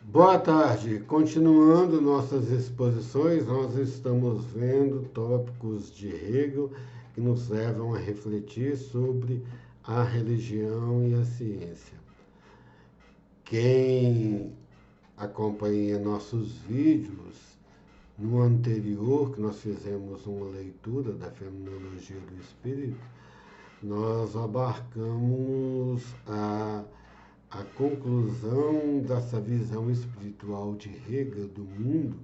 Boa tarde. Continuando nossas exposições, nós estamos vendo tópicos de Hegel que nos levam a refletir sobre a religião e a ciência. Quem acompanha nossos vídeos, no anterior, que nós fizemos uma leitura da Fenomenologia do Espírito, nós abarcamos a conclusão dessa visão espiritual de Hegel do mundo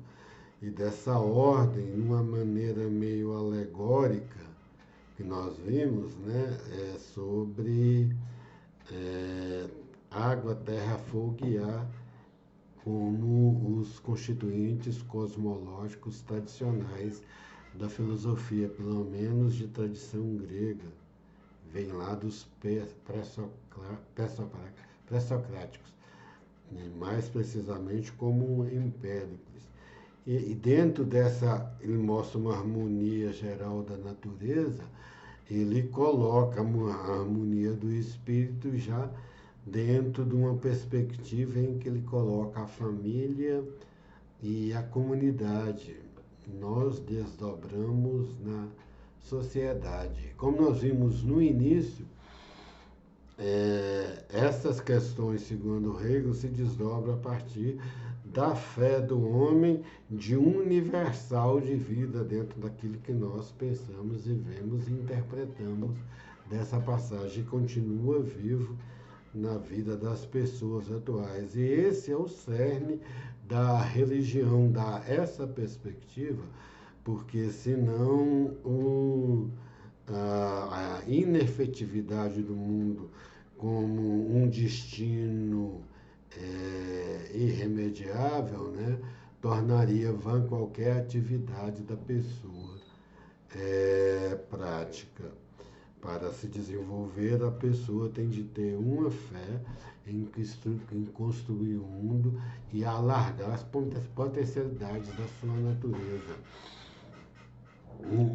e dessa ordem, numa maneira meio alegórica, que nós vimos, né, sobre é, água, terra, fogo e ar como os constituintes cosmológicos tradicionais da filosofia, pelo menos de tradição grega, vem lá dos pré-socráticos, né? Mais precisamente como Empédocles. E dentro dessa, ele mostra uma harmonia geral da natureza, ele coloca a harmonia do espírito já dentro de uma perspectiva em que ele coloca a família e a comunidade. Nós desdobramos na sociedade. Como nós vimos no início, essas questões, segundo Hegel, se desdobram a partir da fé do homem de um universal de vida dentro daquilo que nós pensamos e vemos e interpretamos dessa passagem, continua vivo na vida das pessoas atuais. E esse é o cerne da religião, dar essa perspectiva, porque senão a inefetividade do mundo como um destino irremediável, né, tornaria vã qualquer atividade da pessoa prática. Para se desenvolver, a pessoa tem de ter uma fé em construir o mundo e alargar as potencialidades da sua natureza.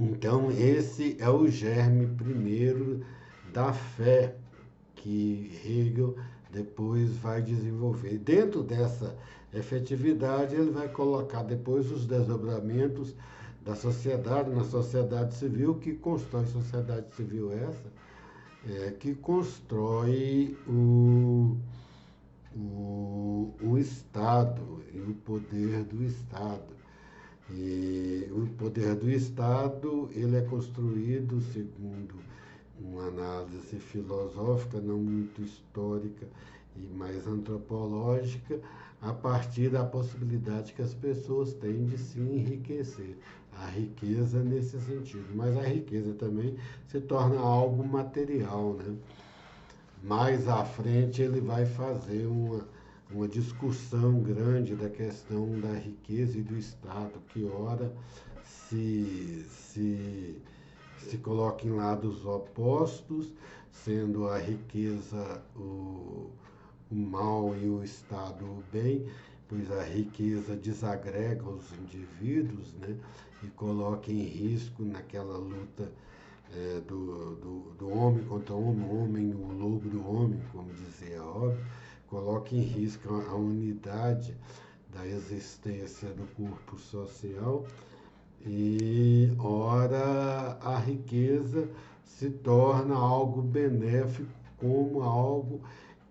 Então, esse é o germe primeiro da fé que Hegel depois vai desenvolver. Dentro dessa efetividade, ele vai colocar depois os desdobramentos da sociedade, na sociedade civil, que constrói sociedade civil essa, que constrói o Estado e o poder do Estado. E o poder do Estado, ele é construído segundo uma análise filosófica, não muito histórica e mais antropológica, a partir da possibilidade que as pessoas têm de se enriquecer. A riqueza nesse sentido, mas a riqueza também se torna algo material, né? Mais à frente ele vai fazer uma discussão grande da questão da riqueza e do Estado, que ora se coloca em lados opostos, sendo a riqueza o mal e o Estado o bem, pois a riqueza desagrega os indivíduos, né, e coloca em risco naquela luta do homem contra o homem, o lobo do homem, como dizia Hobbes, coloca em risco a unidade da existência do corpo social e, ora, a riqueza se torna algo benéfico como algo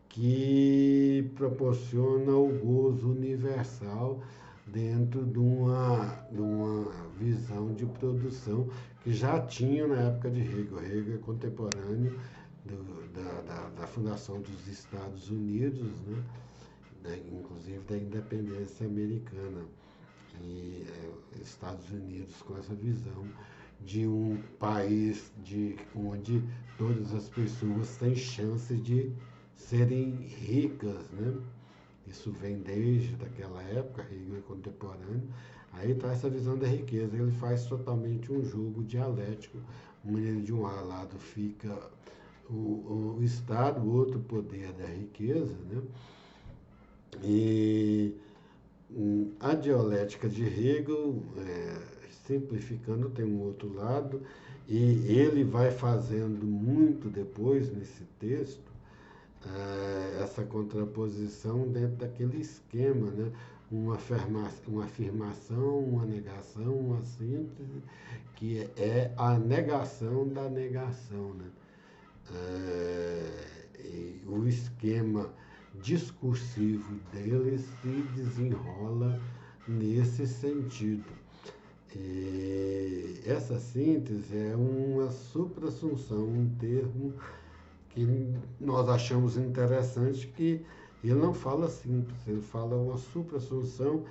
que proporciona o gozo universal dentro de uma visão de produção que já tinha na época de Hegel. Hegel é contemporâneo da fundação dos Estados Unidos, né? Inclusive da independência americana. E Estados Unidos com essa visão de um país onde todas as pessoas têm chance de serem ricas, né? Isso vem desde aquela época, Hegel é contemporâneo. Aí está essa visão da riqueza. Ele faz totalmente um jogo dialético, onde de um lado fica o Estado, o outro poder da riqueza, né? E a dialética de Hegel, simplificando, tem um outro lado, e ele vai fazendo muito depois nesse texto essa contraposição dentro daquele esquema, né? Uma afirmação, uma negação, uma síntese, que é a negação da negação, né? E o esquema discursivo dele se desenrola nesse sentido. E essa síntese é uma suprassunção, um termo que nós achamos interessante, que ele não fala simples, ele fala uma suprassunção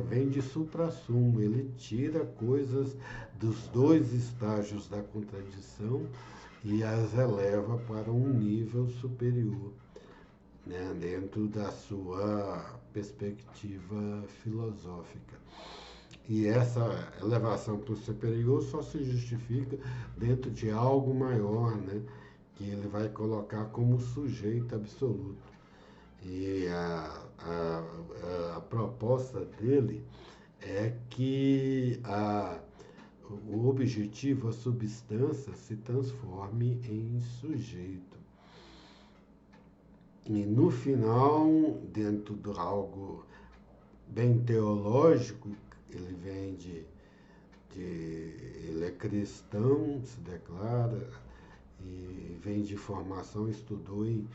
vem de suprassumo, ele tira coisas dos dois estágios da contradição e as eleva para um nível superior, né, dentro da sua perspectiva filosófica. E essa elevação para o superior só se justifica dentro de algo maior, né, que ele vai colocar como sujeito absoluto. E a proposta dele é que o objetivo, a substância, se transforme em sujeito. E no final, dentro de algo bem teológico, ele é cristão, se declara, e vem de formação, estudou em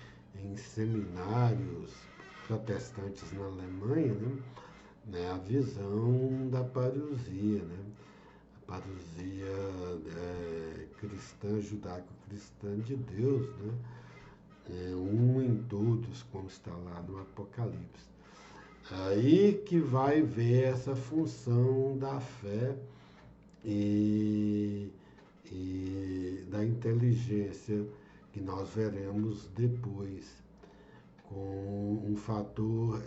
seminários protestantes na Alemanha, né, a visão da parousia, né? A parousia cristã, judaico-cristã de Deus, né? Um em todos, como está lá no Apocalipse. Aí que vai ver essa função da fé e da inteligência, que nós veremos depois, com um fator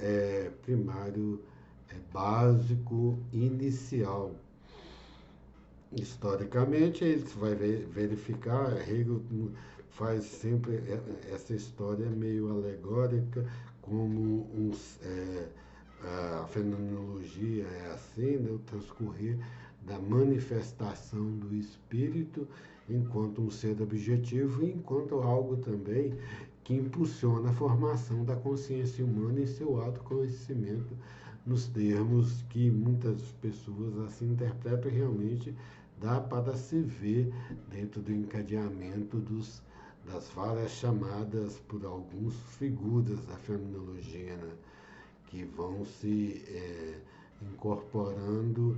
primário, básico, inicial. Historicamente, ele vai verificar, Hegel faz sempre essa história meio alegórica, como a fenomenologia é assim, né, o transcorrer da manifestação do espírito enquanto um ser objetivo e enquanto algo também que impulsiona a formação da consciência humana e seu autoconhecimento, nos termos que muitas pessoas assim interpretam, e realmente dá para se ver dentro do encadeamento das várias chamadas por alguns figuras da fenomenologia, né, que vão se incorporando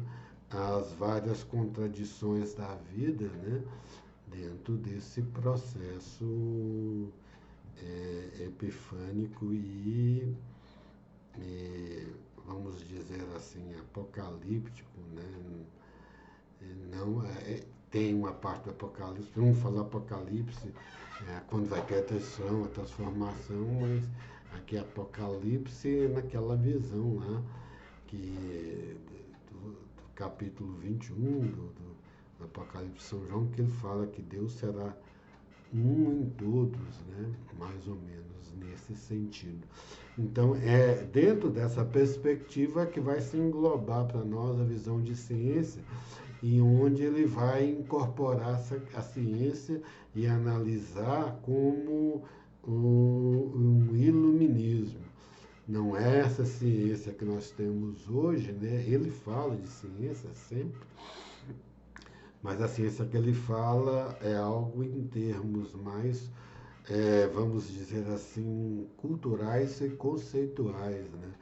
às várias contradições da vida, né, dentro desse processo epifânico e, vamos dizer assim, apocalíptico, né? Não, tem uma parte do Apocalipse, vamos falar Apocalipse, quando vai ter a destruição, a transformação, mas aqui é Apocalipse naquela visão lá, do capítulo 21 do Apocalipse de São João, que ele fala que Deus será um em todos, né? Mais ou menos nesse sentido. Então, é dentro dessa perspectiva que vai se englobar para nós a visão de ciência, e onde ele vai incorporar a ciência e analisar como um iluminismo. Não é essa ciência que nós temos hoje, né? Ele fala de ciência sempre, mas a ciência que ele fala é algo em termos mais, vamos dizer assim, culturais e conceituais, né?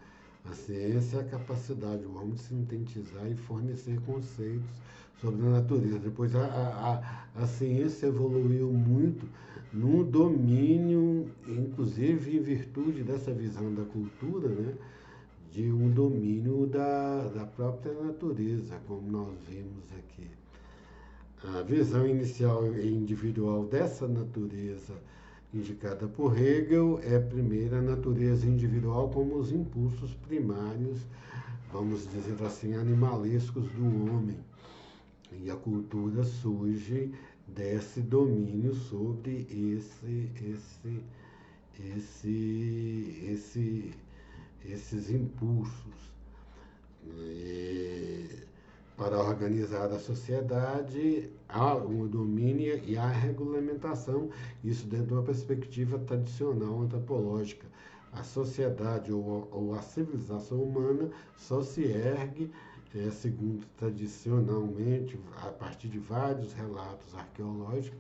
A ciência é a capacidade do homem de sintetizar e fornecer conceitos sobre a natureza. Depois a ciência evoluiu muito no domínio, inclusive em virtude dessa visão da cultura, né? De um domínio da própria natureza, como nós vimos aqui. A visão inicial e individual dessa natureza indicada por Hegel é, primeiro, a natureza individual como os impulsos primários, vamos dizer assim, animalescos do homem. E a cultura surge desse domínio sobre esses impulsos. E para organizar a sociedade, há um domínio e há regulamentação, isso dentro de uma perspectiva tradicional antropológica. A sociedade ou a civilização humana só se ergue, segundo tradicionalmente, a partir de vários relatos arqueológicos,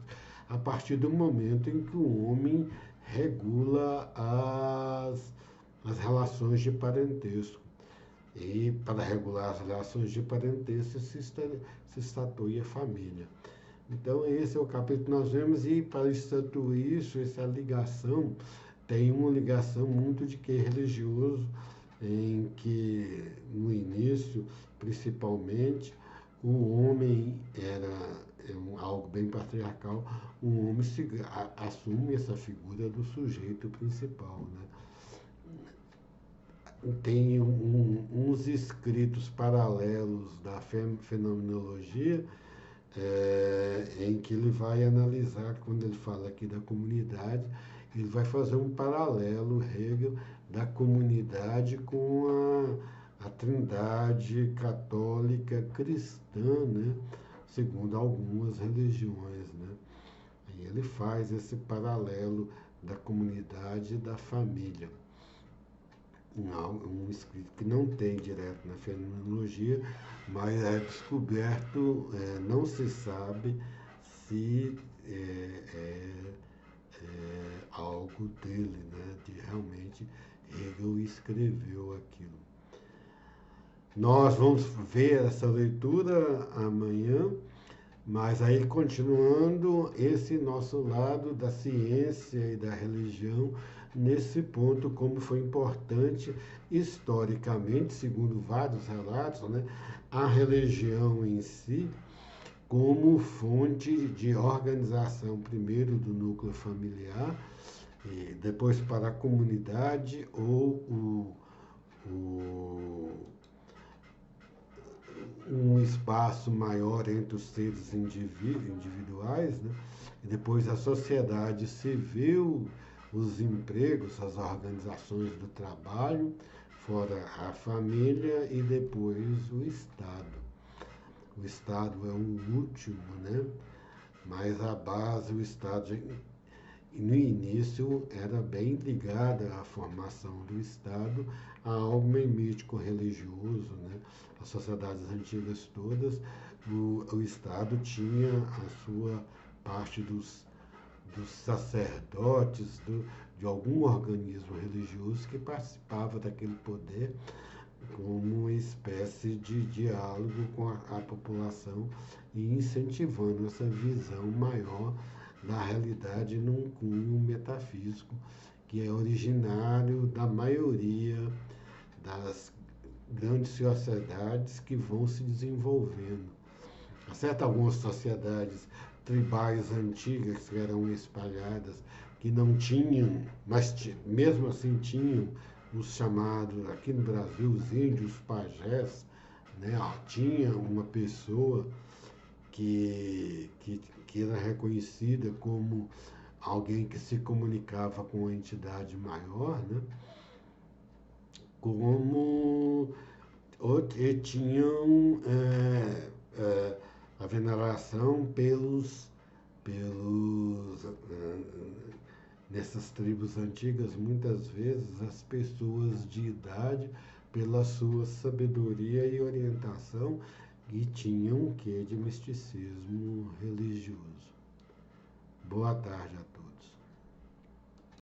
a partir do momento em que o homem regula as relações de parentesco. E para regular as relações de parentesco se estatui a família. Então esse é o capítulo que nós vemos, e para estatuir isso, essa ligação, tem uma ligação muito de que religioso, em que no início, principalmente, o homem era algo bem patriarcal, o homem assume essa figura do sujeito principal, né? Tem uns escritos paralelos da fenomenologia, em que ele vai analisar, quando ele fala aqui da comunidade, ele vai fazer um paralelo, Hegel, da comunidade com a trindade católica cristã, né? Segundo algumas religiões, né? E ele faz esse paralelo da comunidade e da família. Um escrito que não tem direto na fenomenologia, mas é descoberto, não se sabe se algo dele, né, de realmente Hegel escreveu aquilo. Nós vamos ver essa leitura amanhã, mas aí continuando esse nosso lado da ciência e da religião, nesse ponto, como foi importante historicamente, segundo vários relatos, né, a religião em si, como fonte de organização, primeiro do núcleo familiar, e depois para a comunidade ou um espaço maior entre os seres individuais, né? E depois a sociedade civil, os empregos, as organizações do trabalho, fora a família e depois o Estado. O Estado é o último, né? Mas a base, o Estado, no início, era bem ligada à formação do Estado, a algo meio mítico-religioso, né? As sociedades antigas todas, o Estado tinha a sua parte dos sacerdotes, de algum organismo religioso que participava daquele poder como uma espécie de diálogo com a população e incentivando essa visão maior da realidade num cunho metafísico que é originário da maioria das grandes sociedades que vão se desenvolvendo. Há certo algumas sociedades tribais antigas que eram espalhadas, que não tinham, mas mesmo assim tinham os chamados, aqui no Brasil, os índios pajés, né? Tinha uma pessoa que era reconhecida como alguém que se comunicava com uma entidade maior, né? Como e tinham a veneração nessas tribos antigas, muitas vezes as pessoas de idade, pela sua sabedoria e orientação, e tinham um quê de misticismo religioso. Boa tarde a todos.